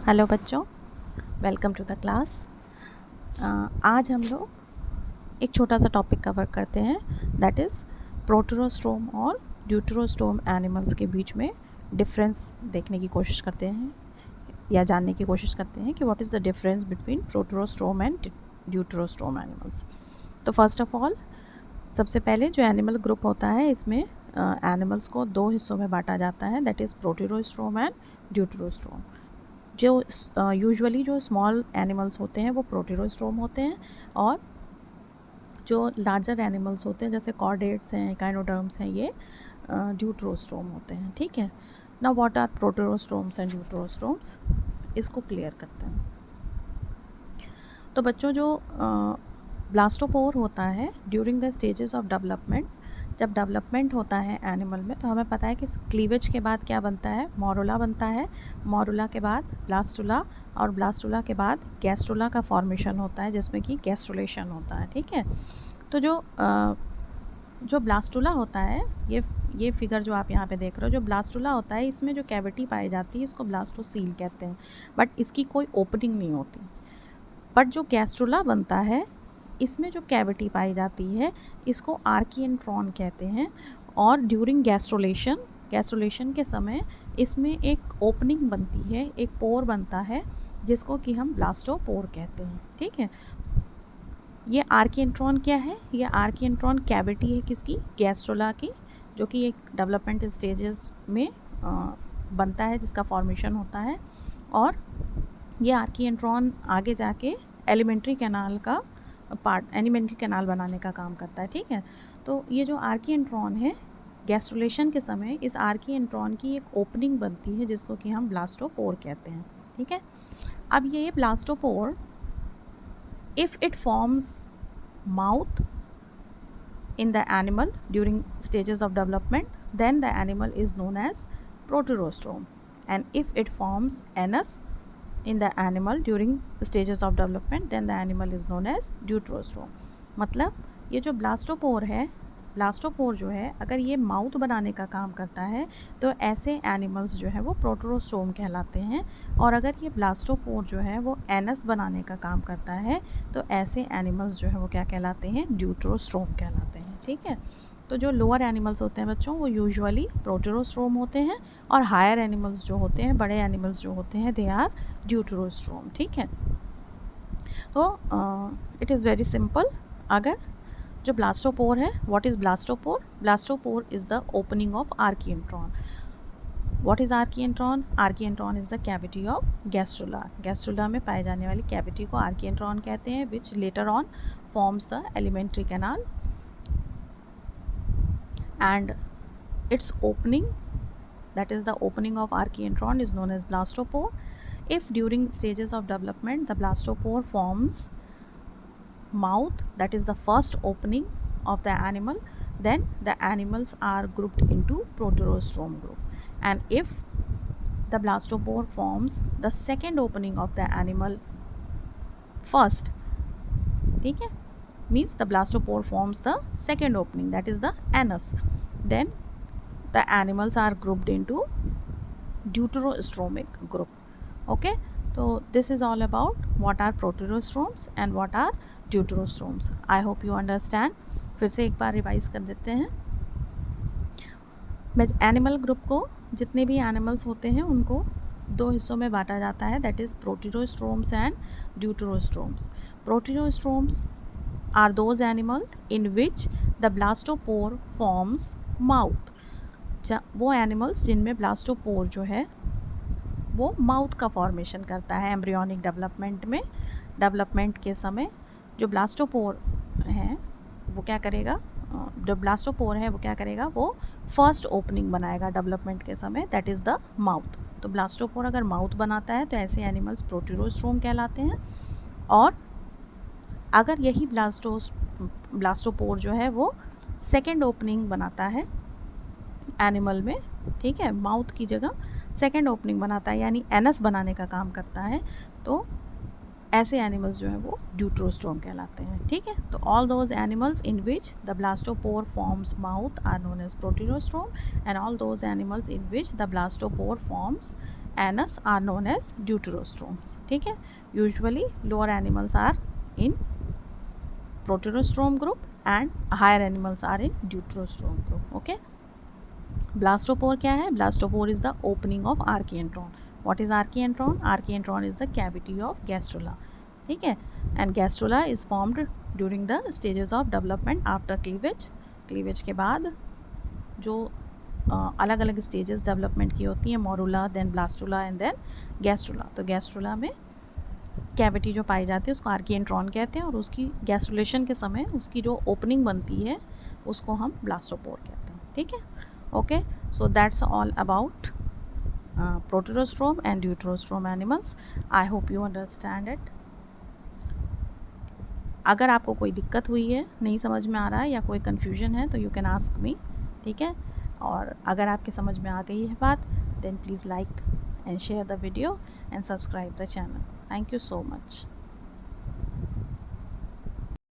Hello बच्चों, welcome to the class. आज हम लोग एक छोटा सा टॉपिक कवर करते हैं, दैट इज़ प्रोटोस्टोम और ड्यूटेरोस्टोम एनिमल्स के बीच में डिफरेंस देखने की कोशिश करते हैं या जानने की कोशिश करते हैं कि what is the difference between protostome and deuterostome animals. तो फर्स्ट ऑफ ऑल, सबसे पहले जो एनिमल ग्रुप होता है, इसमें एनिमल्स को दो हिस्सों में बांटा जाता है, that is protostome and deuterostome. जो यूजुअली जो स्मॉल एनिमल्स होते हैं वो प्रोटोस्टोम होते हैं, और जो लार्जर एनिमल्स होते हैं जैसे कॉर्डेट्स हैं, काइनोडर्म्स हैं, ये ड्यूटेरोस्टोम होते हैं। ठीक है, now what are protostomes and deuterostomes, इसको क्लियर करते हैं। तो बच्चों, जो ब्लास्टोपोर होता है during the stages of development, जब डेवलपमेंट होता है एनिमल में, तो हमें पता है कि क्लीवेज के बाद क्या बनता है, मोरुला बनता है, मोरुला के बाद ब्लास्टुला, और ब्लास्टुला के बाद गैस्ट्रुला का फॉर्मेशन होता है, जिसमें कि गैस्ट्रुलेशन होता है। ठीक है, तो जो ब्लास्टुला होता है, ये फिगर जो आप यहाँ पे देख रहे हो, जो ब्लास्टुला होता है, इसमें जो कैविटी पाई जाती है इसको ब्लास्टोसील कहते हैं, बट इसकी कोई ओपनिंग नहीं होती। बट जो गैस्ट्रुला बनता है, इसमें जो कैविटी पाई जाती है इसको आर्किएंट्रॉन कहते हैं, और ड्यूरिंग गैस्ट्रुलेशन के समय इसमें एक ओपनिंग बनती है, एक पोर बनता है, जिसको कि हम ब्लास्टोपोर कहते हैं। ठीक है, ये आर्किएंट्रॉन क्या है? ये आर्किएंट्रॉन कैविटी है किसकी? गैस्ट्रुला की, जो कि एक डेवलपमेंट स्टेजेस में बनता है, जिसका फॉर्मेशन होता है, और ये आर्किएंट्रॉन आगे जाके एलिमेंट्री कैनाल का एलिमेंट्री कैनाल बनाने का काम करता है। ठीक है, तो ये जो आर्किएंट्रॉन है, गैस्ट्रुलेशन के समय इस आर्किएंट्रॉन की एक ओपनिंग बनती है, जिसको कि हम ब्लास्टोपोर कहते हैं। ठीक है, अब ये blastopore, if it forms mouth in the animal during stages of development, then the animal is known as proterostome, and if it forms anus in the animal during stages of development, then the animal is known as deuterostome। मतलब ये जो blastopore है, blastopore जो है, अगर ये mouth बनाने का काम करता है तो ऐसे एनिमल्स जो है वो प्रोटोस्टोम कहलाते हैं, और अगर ये ब्लास्टोपोर जो है वो एनस बनाने का काम करता है तो ऐसे एनिमल्स जो है वो क्या कहलाते हैं? ड्यूटेरोस्टोम कहलाते हैं। ठीक है, तो जो लोअर एनिमल्स होते हैं बच्चों, वो यूजुअली प्रोटोस्टोम होते हैं, और हायर एनिमल्स जो होते हैं, बड़े एनिमल्स जो होते हैं, दे आर ड्यूटेरोस्टोम। ठीक है, तो इट इज़ वेरी सिंपल। अगर जो ब्लास्टोपोर है, what is blastopore? Blastopore is the opening of archenteron. What is archenteron? Archenteron is the cavity of gastrula. Gastrula में पाए जाने वाली कैविटी को आर्किएंट्रॉन कहते हैं, which later on forms the alimentary canal, and its opening, that is the opening of archientron, is known as blastopore. If during stages of development the blastopore forms mouth, that is the first opening of the animal, then the animals are grouped into proterostome group, and if the blastopore forms the second opening of the animal first, ठीक है, means the blastopore forms the second opening, that is the anus, then the animals are grouped into deuterostromic group. Okay, so this is all about what are proterostomes and what are deuterostomes. I hope you understand. फिर से एक बार revise कर देते हैं। Animal group को, जितने भी animals होते हैं उनको दो हिस्सों में बांटा जाता है, that is protostomes and deuterostomes. Protostomes are those animals in which the blastopore forms mouth। वो एनिमल्स जिनमें ब्लास्टोपोर जो है वो माउथ का फॉर्मेशन करता है एम्ब्रियोनिक डेवलपमेंट में। डेवलपमेंट के समय जो ब्लास्टोपोर है वो क्या करेगा, जो ब्लास्टोपोर है वो क्या करेगा, वो फर्स्ट ओपनिंग बनाएगा डेवलपमेंट के समय, दैट इज़ द माउथ। तो ब्लास्टोपोर अगर माउथ बनाता है तो ऐसे एनिमल्स प्रोटेरोस्टोम कहलाते हैं, और अगर यही ब्लास्टोपोर जो है वो सेकेंड ओपनिंग बनाता है एनिमल में, ठीक है, माउथ की जगह सेकेंड ओपनिंग बनाता है, यानी एनस बनाने का काम करता है, तो ऐसे एनिमल्स जो है वो ड्यूटेरोस्टोम कहलाते हैं। ठीक है, तो all those animals in which the blastopore forms mouth are known as protostome, and all those animals in which the blastopore forms anus are known as deuterostomes. ठीक है, usually lower animals are in protostome group and higher animals are in deuterostome group. Okay. Blastopore क्या है? Blastopore is the opening of archenteron. What is archenteron? Archenteron is the cavity of gastrula. ठीक है, and gastrula is formed during the stages of development after cleavage. Cleavage के बाद जो अलग अलग stages development की होती हैं, morula, then blastula and then gastrula. तो गैस्ट्रोला में कैविटी जो पाई जाती है उसको आर्किएंट्रॉन कहते हैं, और उसकी गैस्ट्रुलेशन के समय उसकी जो ओपनिंग बनती है उसको हम ब्लास्टोपोर कहते हैं. ठीक है. Okay, so that's all about protostome and deuterostome animals. I hope you understand it. अगर आपको कोई दिक्कत हुई है, नहीं समझ में आ रहा है या कोई कन्फ्यूजन है तो यू कैन आस्क मी. ठीक है, और अगर आपके समझ में आ गई है बात, then please like and share the video and subscribe the channel. Thank you so much.